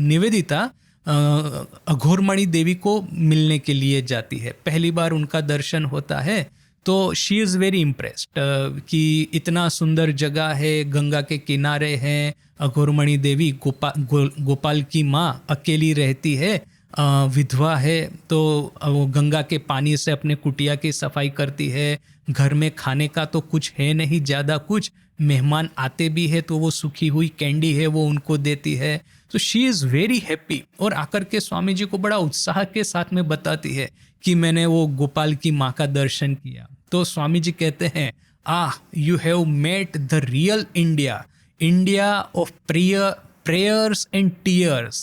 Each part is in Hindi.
निवेदिता अघोरमणि देवी को मिलने के लिए जाती है। पहली बार उनका दर्शन होता है तो शी इज़ वेरी इम्प्रेस्ड कि इतना सुंदर जगह है, गंगा के किनारे हैं, अघोरमणि देवी गोपाल की माँ अकेली रहती है, विधवा है, तो वो गंगा के पानी से अपने कुटिया की सफाई करती है। घर में खाने का तो कुछ है नहीं ज़्यादा कुछ, मेहमान आते भी है तो वो सूखी हुई कैंडी है वो उनको देती है। तो शी इज़ वेरी हैप्पी और आकर के स्वामी जी को बड़ा उत्साह के साथ में बताती है कि मैंने वो गोपाल की माँ का दर्शन किया। तो स्वामी जी कहते हैं, you have met the real India, India of prayers and tears,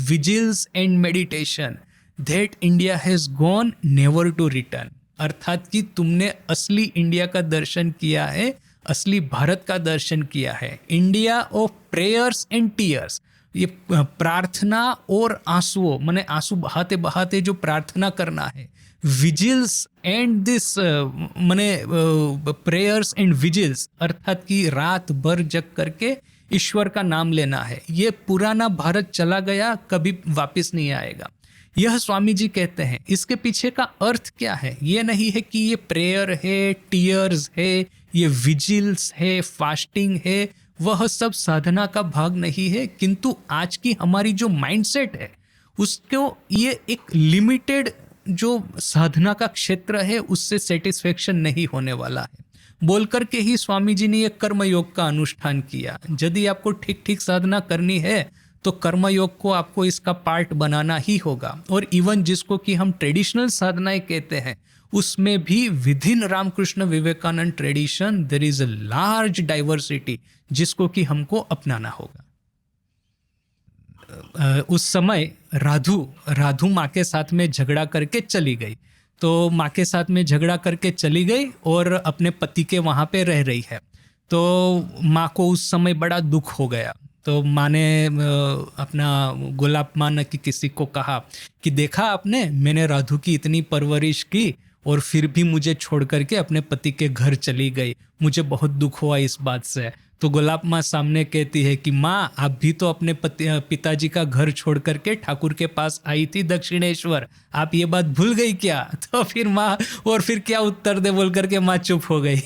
vigils and meditation, that India has gone never to return। अर्थात कि तुमने असली इंडिया का दर्शन किया है, असली भारत का दर्शन किया है। India of prayers and tears, ये प्रार्थना और आंसुओं, माने आंसू बहाते बहाते जो प्रार्थना करना है। विजिल्स एंड दिस माने प्रेयर्स एंड विजिल्स, अर्थात कि रात भर जग करके ईश्वर का नाम लेना है। ये पुराना भारत चला गया, कभी वापस नहीं आएगा। यह स्वामी जी कहते हैं। इसके पीछे का अर्थ क्या है? ये नहीं है कि ये प्रेयर है, टीयर्स है, ये विजिल्स है, फास्टिंग है, वह सब साधना का भाग नहीं है। किंतु आज की हमारी जो माइंडसेट है उसको ये एक लिमिटेड जो साधना का क्षेत्र है उससे सेटिस्फेक्शन नहीं होने वाला है। बोल करके ही स्वामी जी ने ये कर्मयोग का अनुष्ठान किया। यदि आपको ठीक ठीक साधना करनी है तो कर्मयोग को आपको इसका पार्ट बनाना ही होगा। और इवन जिसको कि हम ट्रेडिशनल साधनाएं कहते हैं उसमें भी within Ramakrishna Vivekananda tradition there is a large diversity जिसको कि हमको अपनाना होगा। उस समय राधु माँ के साथ में झगड़ा करके चली गई। तो माँ के साथ में झगड़ा करके चली गई और अपने पति के वहाँ पे रह रही है। तो माँ को उस समय बड़ा दुख हो गया। तो माँ ने अपना गुलाब माँ ने किसी को कहा कि देखा आपने, मैंने राधु की इतनी परवरिश की और फिर भी मुझे छोड़ करके अपने पति के घर चली गई, मुझे बहुत दुख हुआ इस बात से। तो गुलाब माँ सामने कहती है कि माँ, आप भी तो अपने पिताजी का घर छोड़ करके ठाकुर के पास आई थी दक्षिणेश्वर, आप ये बात भूल गई क्या? तो फिर माँ और फिर क्या उत्तर दे बोल करके माँ चुप हो गई।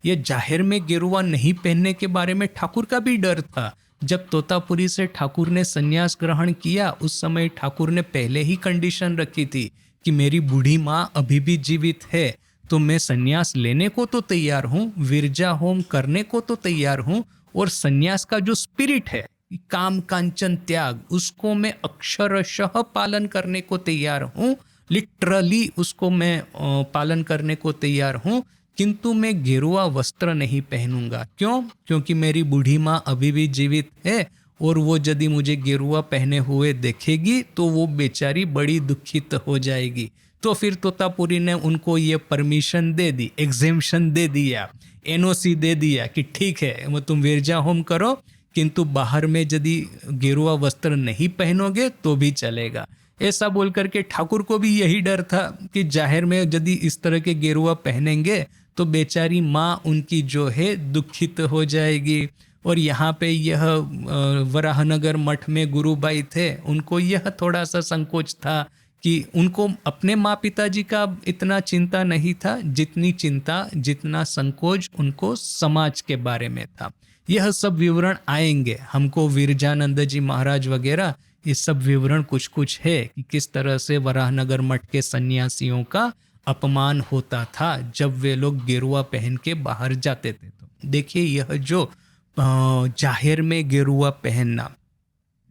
ये जाहिर में गेरुआ नहीं पहनने के बारे में ठाकुर का भी डर था। जब तोतापुरी से ठाकुर ने संन्यास ग्रहण किया उस समय ठाकुर ने पहले ही कंडीशन रखी थी कि मेरी बूढ़ी माँ अभी भी जीवित है तो मैं संन्यास लेने को तो तैयार हूँ, विरजा होम करने को तो तैयार हूँ, और संन्यास का जो स्पिरिट है, काम कांचन त्याग, उसको मैं अक्षरशः पालन करने को तैयार हूँ, लिटरली उसको मैं पालन करने को तैयार हूँ। किंतु मैं गेरुआ वस्त्र नहीं पहनूंगा। क्यों? क्योंकि मेरी बूढ़ी माँ अभी भी जीवित है और वो यदि मुझे गेरुआ पहने हुए देखेगी तो वो बेचारी बड़ी दुखित हो जाएगी। तो फिर तोतापुरी ने उनको ये परमिशन दे दी, एग्जेम्पशन दे दिया, एनओसी दे दिया कि ठीक है वो तुम विरजा होम करो, किंतु बाहर में यदि गेरुआ वस्त्र नहीं पहनोगे तो भी चलेगा। ऐसा बोल करके ठाकुर को भी यही डर था कि जाहिर में यदि इस तरह के गेरुआ पहनेंगे तो बेचारी माँ उनकी जो है दुखित हो जाएगी। और यहाँ पे यह वराहनगर मठ में गुरुबाई थे, उनको यह थोड़ा सा संकोच था कि उनको अपने माँ पिताजी का इतना चिंता नहीं था जितना संकोच उनको समाज के बारे में था। यह सब विवरण आएंगे, हमको विरजानंद जी महाराज वगैरह ये सब विवरण कुछ कुछ है कि किस तरह से वराहनगर मठ के सन्यासियों का अपमान होता था जब वे लोग गेरुआ पहन के बाहर जाते थे। तो देखिए यह जो जाहिर में गेरुआ पहनना,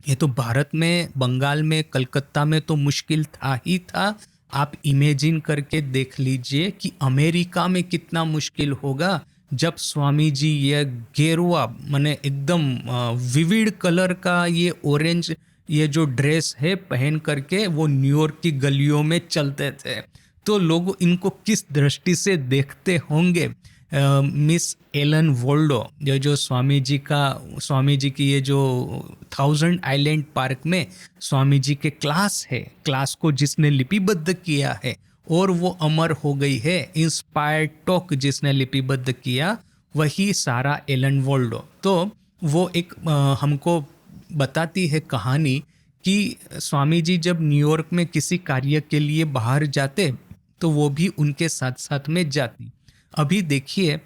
ये तो भारत में, बंगाल में, कलकत्ता में तो मुश्किल था ही था। आप इमेजिन करके देख लीजिए कि अमेरिका में कितना मुश्किल होगा जब स्वामी जी ये गेरुआ माने एकदम विविड कलर का ये ऑरेंज ये जो ड्रेस है पहन करके वो न्यूयॉर्क की गलियों में चलते थे। तो लोग इनको किस दृष्टि से देखते होंगे। मिस एलन वोल्डो जो स्वामी जी की ये जो 1000 आइलैंड पार्क में स्वामी जी के क्लास है, क्लास को जिसने लिपिबद्ध किया है और वो अमर हो गई है, इंस्पायर्ड टॉक जिसने लिपिबद्ध किया वही सारा एलन वोल्डो। तो वो एक हमको बताती है कहानी कि स्वामी जी जब न्यूयॉर्क में किसी कार्य के लिए बाहर जाते तो वो भी उनके साथ साथ में जाती। अभी देखिए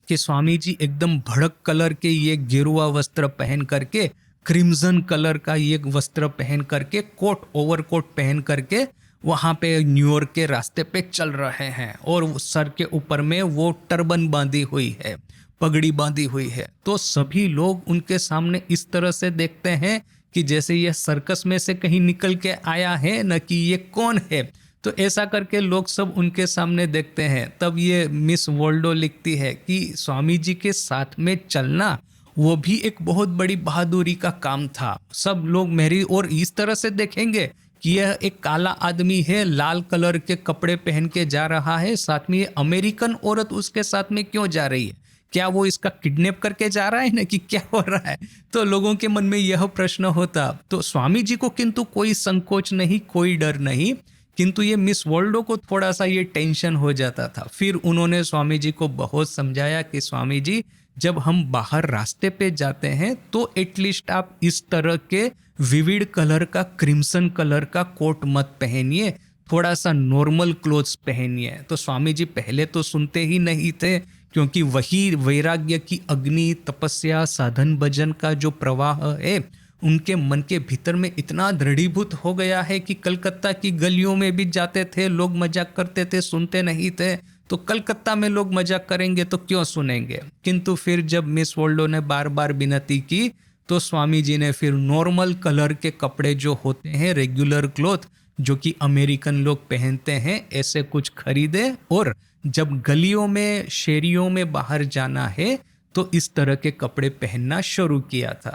कि स्वामी जी एकदम भड़क कलर के ये गेरुआ वस्त्र पहन करके, क्रिम्जन कलर का ये वस्त्र पहन करके, कोट ओवरकोट पहन करके वहाँ पे न्यूयॉर्क के रास्ते पे चल रहे हैं, और सर के ऊपर में वो टर्बन बांधी हुई है, पगड़ी बांधी हुई है। तो सभी लोग उनके सामने इस तरह से देखते हैं कि जैसे ये सर्कस में से कहीं निकल के आया है, न कि ये कौन है। तो ऐसा करके लोग सब उनके सामने देखते हैं। तब ये मिस वर्ल्डो लिखती है कि स्वामी जी के साथ में चलना वो भी एक बहुत बड़ी बहादुरी का काम था। सब लोग मेरी और इस तरह से देखेंगे कि यह एक काला आदमी है, लाल कलर के कपड़े पहन के जा रहा है, साथ में ये अमेरिकन औरत उसके साथ में क्यों जा रही है, क्या वो इसका किडनैप करके जा रहा है ना, कि क्या हो रहा है। तो लोगों के मन में यह प्रश्न होता। तो स्वामी जी को किंतु कोई संकोच नहीं, कोई डर नहीं, किंतु ये मिस वर्ल्डो को थोड़ा सा ये टेंशन हो जाता था। फिर उन्होंने स्वामी जी को बहुत समझाया कि स्वामी जी, जब हम बाहर रास्ते पे जाते हैं तो एटलीस्ट आप इस तरह के विविड कलर का, क्रिम्सन कलर का कोट मत पहनिए, थोड़ा सा नॉर्मल क्लोथ्स पहनिए। तो स्वामी जी पहले तो सुनते ही नहीं थे, क्योंकि वही वैराग्य की अग्नि, तपस्या, साधन भजन का जो प्रवाह है उनके मन के भीतर में इतना दृढ़ीभूत हो गया है कि कलकत्ता की गलियों में भी जाते थे, लोग मजाक करते थे, सुनते नहीं थे। तो कलकत्ता में लोग मजाक करेंगे तो क्यों सुनेंगे। किंतु फिर जब मिस वर्ल्डो ने बार बार विनती की तो स्वामी जी ने फिर नॉर्मल कलर के कपड़े जो होते हैं, रेगुलर क्लॉथ जो कि अमेरिकन लोग पहनते हैं, ऐसे कुछ खरीदे, और जब गलियों में, शेरियों में बाहर जाना है तो इस तरह के कपड़े पहनना शुरू किया था।